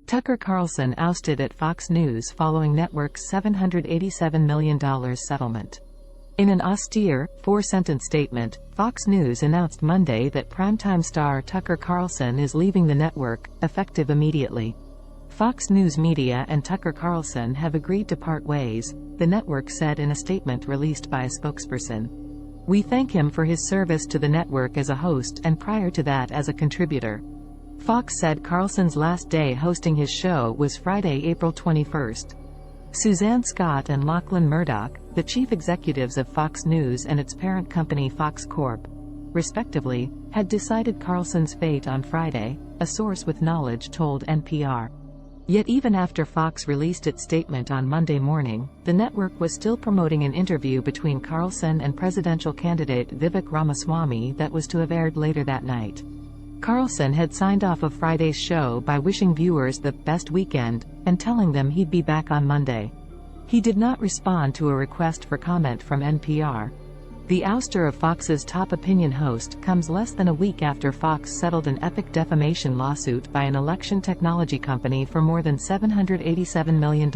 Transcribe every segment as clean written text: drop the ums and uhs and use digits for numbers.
Tucker Carlson ousted at Fox News following network's $787 million settlement. In an austere, four-sentence statement, Fox News announced Monday that primetime star Tucker Carlson is leaving the network, effective immediately. Fox News Media and Tucker Carlson have agreed to part ways, the network said in a statement released by a spokesperson. "We thank him for his service to the network as a host and prior to that as a contributor." Fox said Carlson's last day hosting his show was Friday, April 21. Suzanne Scott and Lachlan Murdoch, the chief executives of Fox News and its parent company Fox Corp., respectively, had decided Carlson's fate on Friday, a source with knowledge told NPR. Yet even after Fox released its statement on Monday morning, the network was still promoting an interview between Carlson and presidential candidate Vivek Ramaswamy that was to have aired later that night. Carlson had signed off of Friday's show by wishing viewers the best weekend, and telling them he'd be back on Monday. He did not respond to a request for comment from NPR. The ouster of Fox's top opinion host comes less than a week after Fox settled an epic defamation lawsuit by an election technology company for more than $787 million.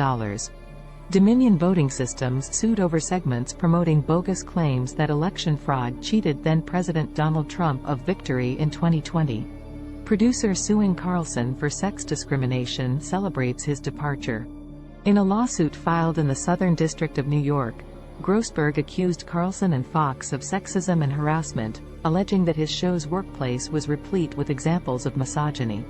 Dominion Voting Systems sued over segments promoting bogus claims that election fraud cheated then-President Donald Trump of victory in 2020. Producer suing Carlson for sex discrimination celebrates his departure. In a lawsuit filed in the Southern District of New York, Grossberg accused Carlson and Fox of sexism and harassment, alleging that his show's workplace was replete with examples of misogyny.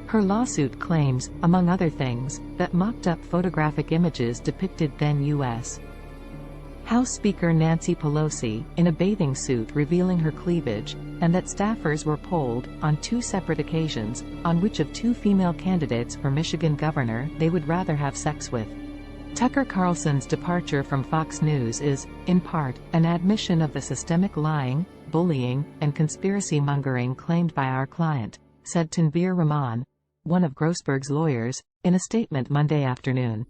Her lawsuit claims, among other things, that mocked-up photographic images depicted then U.S. House Speaker Nancy Pelosi, in a bathing suit revealing her cleavage, and that staffers were polled, on two separate occasions, on which of two female candidates for Michigan governor they would rather have sex with. Tucker Carlson's departure from Fox News is, in part, an admission of the systemic lying, bullying, and conspiracy-mongering claimed by our client, said Tanveer Rahman, one of Grossberg's lawyers, in a statement Monday afternoon.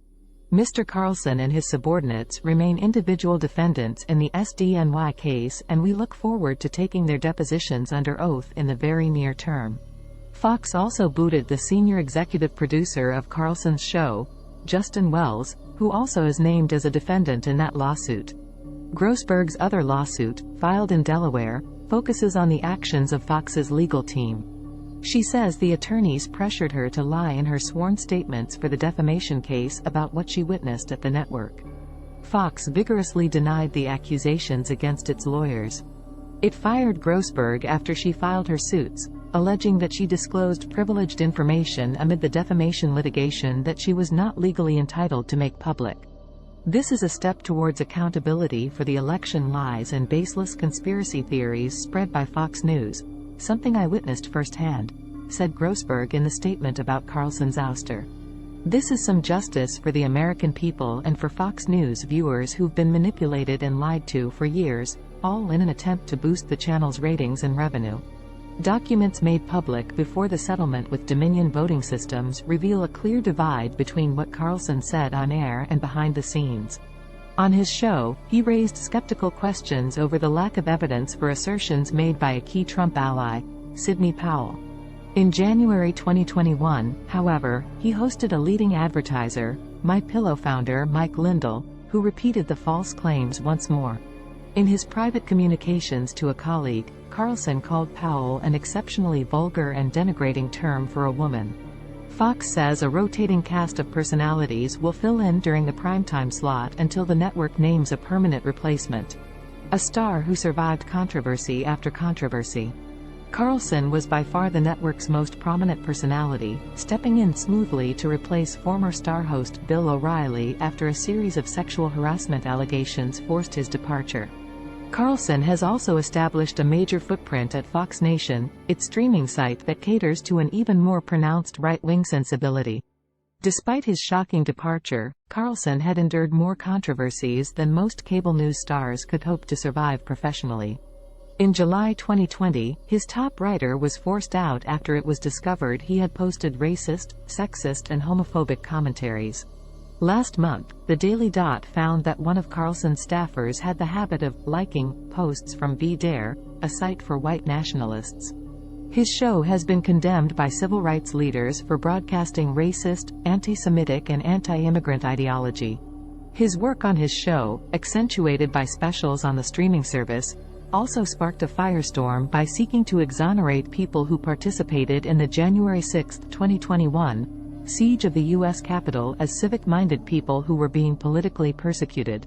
Mr. Carlson and his subordinates remain individual defendants in the SDNY case, and we look forward to taking their depositions under oath in the very near term. Fox also booted the senior executive producer of Carlson's show, Justin Wells, who also is named as a defendant in that lawsuit. Grossberg's other lawsuit, filed in Delaware, focuses on the actions of Fox's legal team. She says the attorneys pressured her to lie in her sworn statements for the defamation case about what she witnessed at the network. Fox vigorously denied the accusations against its lawyers. It fired Grossberg after she filed her suits, alleging that she disclosed privileged information amid the defamation litigation that she was not legally entitled to make public. "This is a step towards accountability for the election lies and baseless conspiracy theories spread by Fox News, something I witnessed firsthand," said Grossberg in the statement about Carlson's ouster. "This is some justice for the American people and for Fox News viewers who've been manipulated and lied to for years, all in an attempt to boost the channel's ratings and revenue." Documents made public before the settlement with Dominion Voting Systems reveal a clear divide between what Carlson said on air and behind the scenes. On his show, he raised skeptical questions over the lack of evidence for assertions made by a key Trump ally, Sidney Powell. In January 2021, however, he hosted a leading advertiser, MyPillow founder Mike Lindell, who repeated the false claims once more. In his private communications to a colleague, Carlson called Powell an exceptionally vulgar and denigrating term for a woman. Fox says a rotating cast of personalities will fill in during the primetime slot until the network names a permanent replacement. A star who survived controversy after controversy. Carlson was by far the network's most prominent personality, stepping in smoothly to replace former star host Bill O'Reilly after a series of sexual harassment allegations forced his departure. Carlson has also established a major footprint at Fox Nation, its streaming site that caters to an even more pronounced right-wing sensibility. Despite his shocking departure, Carlson had endured more controversies than most cable news stars could hope to survive professionally. In July 2020, his top writer was forced out after it was discovered he had posted racist, sexist and homophobic commentaries. Last month, the Daily Dot found that one of Carlson's staffers had the habit of liking posts from VDare, a site for white nationalists. His show has been condemned by civil rights leaders for broadcasting racist, anti-Semitic and anti-immigrant ideology. His work on his show, accentuated by specials on the streaming service, also sparked a firestorm by seeking to exonerate people who participated in the January 6, 2021, siege of the U.S. Capitol as civic-minded people who were being politically persecuted.